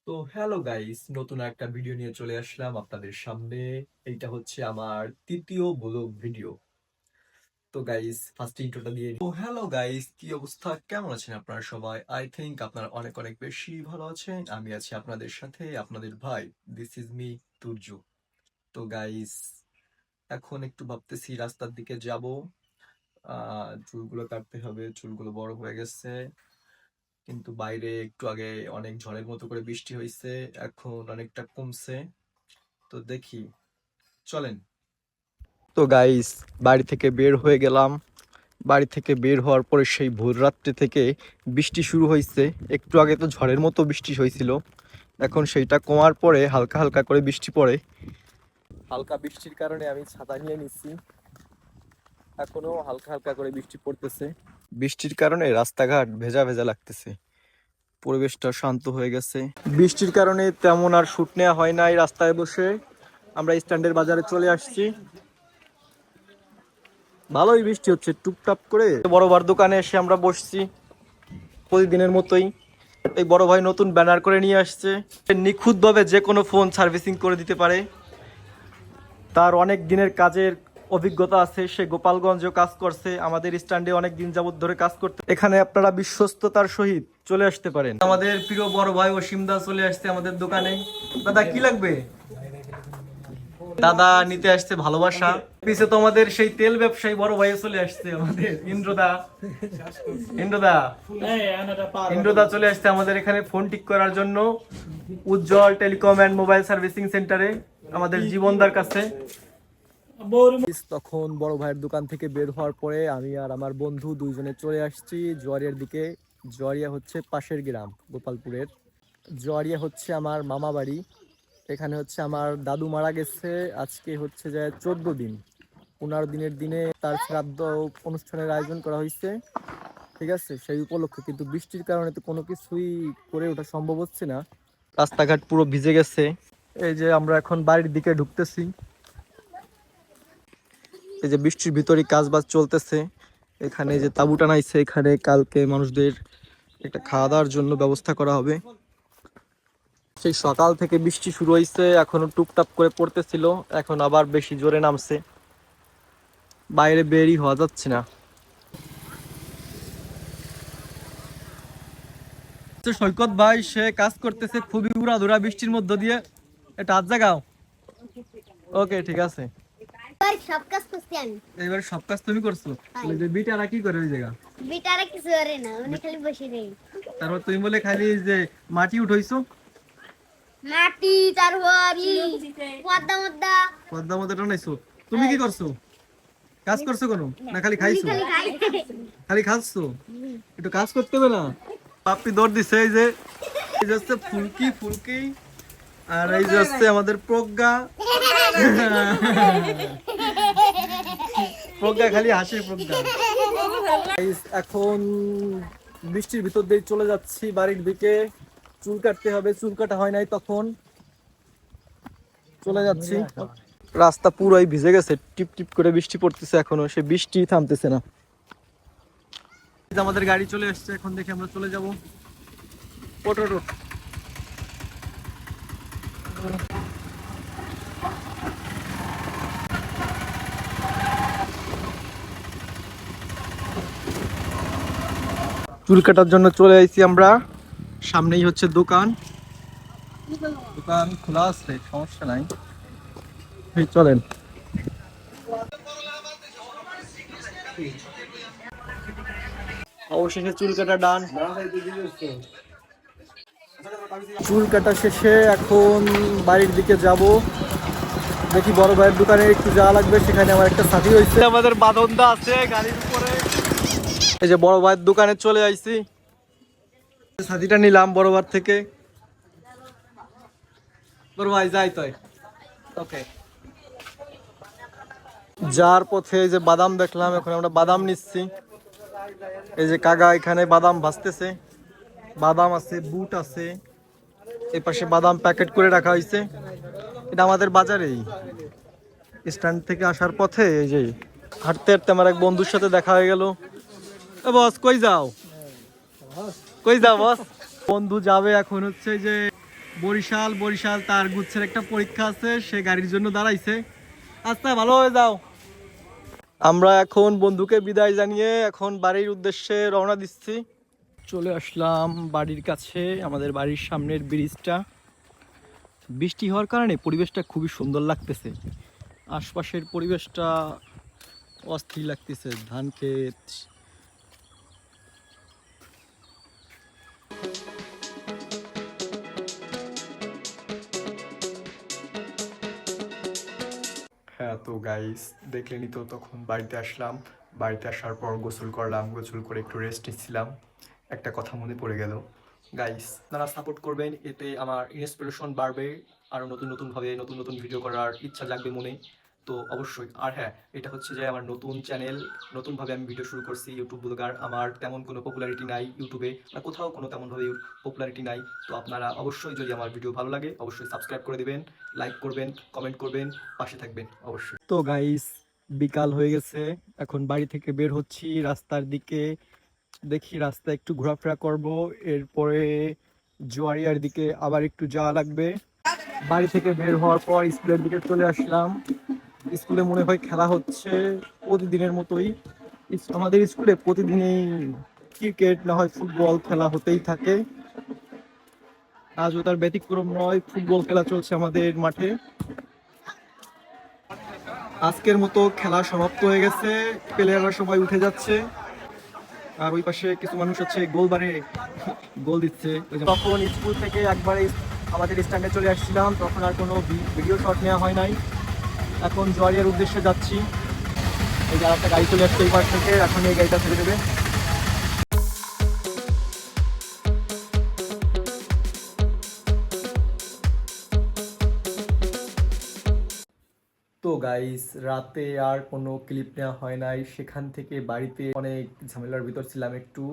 তো hello guys, নতুন একটা ভিডিও নিয়ে চলে আসলাম আপনাদের সামনে। এইটা হচ্ছে আমার তৃতীয় ব্লগ ভিডিও। তো গাইস, ফার্স্ট ইন্ট্রোটা দিয়ে তো হ্যালো গাইস, কি অবস্থা, কেমন আছেন আপনারা সবাই? আই থিংক আপনারা অনেক অনেক বেশি ভালো আছেন। আমি আছি আপনাদের সাথে, আপনাদের ভাই। This is me, Turya. তো গাইস, এখন একটু ভাবতেছি রাস্তার দিকে যাব। চুলগুলো কাটতে হবে, চুলগুলো বড় হয়ে গেছে। কিন্তু বাইরে একটু আগে অনেক ঝড়ের মতো করে বৃষ্টি হয়েছে, এখন অনেকটা কমছে। তো দেখি, চলেন। তো গাইস, বাড়ি থেকে বের হয়ে গেলাম। বাড়ি থেকে বের হওয়ার পরে সেই ভোর রাত্রি থেকে বৃষ্টি শুরু হয়েছে। একটু আগে তো ঝড়ের মতো বৃষ্টি হয়েছিল, এখন সেইটা কমার পরে হালকা হালকা করে বৃষ্টি পড়ে। হালকা বৃষ্টির কারণে আমি ছাতা নিয়ে নিচ্ছি। এখনো হালকা হালকা করে বৃষ্টি পড়তেছে। বৃষ্টির কারণে রাস্তাঘাট ভেজা ভেজা লাগতেছে। পরিবেশটা শান্ত হয়ে গেছে। বৃষ্টির কারণে তেমন আর শুট নেওয়া হয় নাই। রাস্তায় বসে আমরা স্ট্যান্ডের বাজারে চলে আসছি। ভালোই বৃষ্টি হচ্ছে টুপটাপ করে। বড় ভাইয়ের দোকানে এসে আমরা বসছি প্রতিদিনের মতোই। এই বড় ভাই নতুন ব্যানার করে নিয়ে আসছে। নিখুঁতভাবে যে কোনো ফোন সার্ভিসিং করে দিতে পারে। তার অনেক দিনের কাজের অভিজ্ঞতা আছে। সে গোপালগঞ্জেও কাজ করছে, আমাদের স্ট্যান্ডে অনেক দিন যাবত ধরে কাজ করতে। এখানে আপনারা বিশ্বস্ততার সহিত চলে আসতে পারেন। আমাদের প্রিয় বড় ভাই অসীম দা চলে আসছে আমাদের দোকানে। দাদা, কি লাগবে? দাদা নিতে আসছে ভালোবাসা। পিছে তো আমাদের সেই তেল ব্যবসায়ী বড় ভাই চলে আসছে, আমাদের ইন্দ্রদা। ইন্দ্রদা ইন্দ্রদা চলে আসছে আমাদের এখানে ফোন ঠিক করার জন্য। উজ্জ্বল টেলিকম অ্যান্ড মোবাইল সার্ভিসিং সেন্টারে আমাদের জীবনদার কাছে। তখন বড় ভাইয়ের দোকান থেকে বের হওয়ার পরে আমি আর আমার বন্ধু দুইজনে চলে আসছি জোয়ারিয়ার দিকে। জোয়ারিয়া হচ্ছে পাশের গ্রাম গোপালপুরের। জোয়ারিয়া হচ্ছে আমার মামা বাড়ি। এখানে হচ্ছে আমার দাদু মারা গেছে, আজকে হচ্ছে যে 14 দিন। 15 দিনের দিনে তার শ্রাদ্ধ অনুষ্ঠানের আয়োজন করা হয়েছে। ঠিক আছে, সেই উপলক্ষে। কিন্তু বৃষ্টির কারণে তো কোনো কিছুই করে ওঠা সম্ভব হচ্ছে না। রাস্তাঘাট পুরো ভিজে গেছে। এই যে আমরা এখন বাড়ির দিকে ঢুকতেছি। এই যে বৃষ্টির ভিতরেই কাজ বাজ চলতেছে। এখানে যে তাঁবু টানাইছে, এখানে কালকে মানুষদের একটা খাওয়া দাওয়ার জন্য ব্যবস্থা করা হবে। সেই সকাল থেকে বৃষ্টি শুরু হয়েছে, এখনো টুপটাপ করে পড়তেছিল, এখন আবার বেশি জোরে নামছে। বাইরে বেরই হওয়া যাচ্ছে না। সৈকত ভাই সে কাজ করতেছে খুবই উড়াধুরা বৃষ্টির মধ্য দিয়ে। এটা হাত জাগাও। ওকে, ঠিক আছে। সব কাজ করছি আমি। এবার সব কাজ তুমি করছো? যে বিটারা কি করে ওই জায়গা? বিটারা কিছু করে না, উনি খালি বসে নেই। তারপর তুমি বলে খালি যে মাটি উঠাইছো? মাটি তারপর পদ্মা মদ্দা পদ্মা মধ্যে টানাইছো। তুমি কি করছো? কাজ করছো কোনো না খালি খাইছো? খালি খাচ্ছো? একটু কাজ করতে হবে না? পাপ্পি দৌড় দিছে। এই যে হচ্ছে ফুলকি ফুলকি, আর এই যে হচ্ছে আমাদের প্রজ্ঞা। প্রজ্ঞা খালি হাসে প্রজ্ঞা। এখন বৃষ্টির ভিতর দিয়ে চলে যাচ্ছি বাড়ির দিকে। চুল কাটতে হবে, চুল কাটা হয় নাই তখন। চলে যাচ্ছি। রাস্তা পুরোই ভিজে গেছে, টিপ টিপ করে বৃষ্টি পড়তেছে, এখনো সে বৃষ্টি থামতেছে না। আমাদের গাড়ি চলে আসছে, এখন দেখে আমরা চলে যাব। ওটো চুল কাটার জন্য চলে আইছি আমরা। সামনেই হচ্ছে দোকান। দোকান খোলা আছে, সমস্যা নাই। চলেন। অবশেষে চুল কাটা ডান। চুল কাটা শেষে এখন বাড়ির দিকে যাব। দেখি বড় ভাইয়ের দোকানে একটু যাওয়া লাগবে, সেখানে আমার একটা সাথী হয়েছে। আমাদের বাঁধনদা আছে গাড়ির উপরে। এই যে বড় ভাইয়ের দোকানে চলে আইছি, সাথীটা নিলাম বড় ভাই থেকে। বড় ভাই যাই তাই। ওকে। যার পথে এই যে বাদাম দেখলাম, এখন আমরা বাদাম নিচ্ছি। এই যে কাকা এখানে বাদাম ভাজতেছে। বাদাম আছে, বুট আছে, এই পাশে বাদাম প্যাকেট করে রাখা হয়েছে। এটা আমাদের বাজারেই, স্ট্যান্ড থেকে আসার পথে। এই যে হাঁটতে হাঁটতে আমার এক বন্ধুর সাথে দেখা হয়ে গেল। বস কই যাও? কই যাও বস? বন্ধু যাবে এখন হচ্ছে যে বরিশাল বরিশাল তার গুচ্ছের একটা পরীক্ষা আছে, সে গাড়ির জন্য দাঁড়াইছে। আচ্ছা ভালো হয়ে যাও। আমরা এখন বন্ধুকে বিদায় জানিয়ে এখন বাড়ির উদ্দেশ্যে রওনা দিচ্ছি। চলে আসলাম বাড়ির কাছে, আমাদের বাড়ির সামনের ব্রিজটা। বৃষ্টি হওয়ার কারণে পরিবেশটা খুবই সুন্দর লাগতেছে, আশপাশের পরিবেশটা অস্থির লাগতেছে, ধান ক্ষেত। হ্যাঁ তো গাইস, দেখলেনই তো, তখন বাড়িতে আসলাম। বাড়িতে আসার পর গোসল করলাম, গোসল করে একটু রেস্ট নিচ্ছিলাম। একটা কথা মনে পড়ে গেল গাইস, আপনারা সাপোর্ট করবেন, এতে আমার ইন্সপিরেশন বাড়বে, আরও নতুন নতুনভাবে নতুন নতুন ভিডিও করার ইচ্ছা জাগবে মনে। তো অবশ্যই। আর হ্যাঁ, এটা হচ্ছে যে আমার নতুন চ্যানেল, নতুনভাবে আমি ভিডিও শুরু করছি, ইউটিউব ব্লগার। আমার তেমন কোনো পপুলারিটি নাই ইউটিউবে, বা কোথাও কোনো তেমনভাবে পপুলারিটি নাই। তো আপনারা অবশ্যই, যদি আমার ভিডিও ভালো লাগে, অবশ্যই সাবস্ক্রাইব করে দিবেন, লাইক করবেন, কমেন্ট করবেন, পাশে থাকবেন অবশ্যই। তো গাইস, বিকাল হয়ে গেছে, এখন বাড়ি থেকে বের হচ্ছি রাস্তার দিকে। দেখি রাস্তায় একটু ঘোরাফেরা করব, এরপরে জুয়ারিয়ার দিকে আবার একটু যাওয়া লাগবে। বাড়ি থেকে বের হওয়ার পর স্কুলের দিকে চলে আসলাম। স্কুলে মনে হয় খেলা হচ্ছে প্রতিদিনের মতোই। আমাদের স্কুলে প্রতিদিনই ক্রিকেট না হয় ফুটবল খেলা হতেই থাকে, আজও তার ব্যতিক্রম নয়, ফুটবল খেলা চলছে আমাদের মাঠে। আজকের মতো খেলা সমাপ্ত হয়ে গেছে, প্লেয়াররা সবাই উঠে যাচ্ছে, আর ওই পাশে কিছু মানুষ হচ্ছে গোলবারে গোল দিচ্ছে। তখন স্কুল থেকে একবারে আমাদের স্ট্যান্ডে চলে আসছিলাম, তখন আর কোনো ভিডিও শট নেওয়া হয় নাই। এখন জুয়ারিয়ার উদ্দেশ্যে যাচ্ছি। এই যে একটা গাড়ি চলে আসছে এই পাশ থেকে, এখন এই গাড়িটা ছেড়ে দেবে। তো গাইস, রাতে আর কোনো ক্লিপ নেওয়া হয় নাই, সেখান থেকে বাড়িতে অনেক ঝামেলার ভিতর ছিলাম একটু।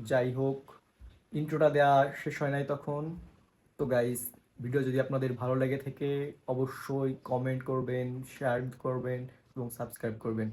যাই হোক, ইন্ট্রোটা দেওয়া শেষ হয় নাই তখন। তো গাইস, ভিডিও যদি আপনাদের ভালো লেগে থাকে, অবশ্যই কমেন্ট করবেন, শেয়ার করবেন এবং সাবস্ক্রাইব করবেন।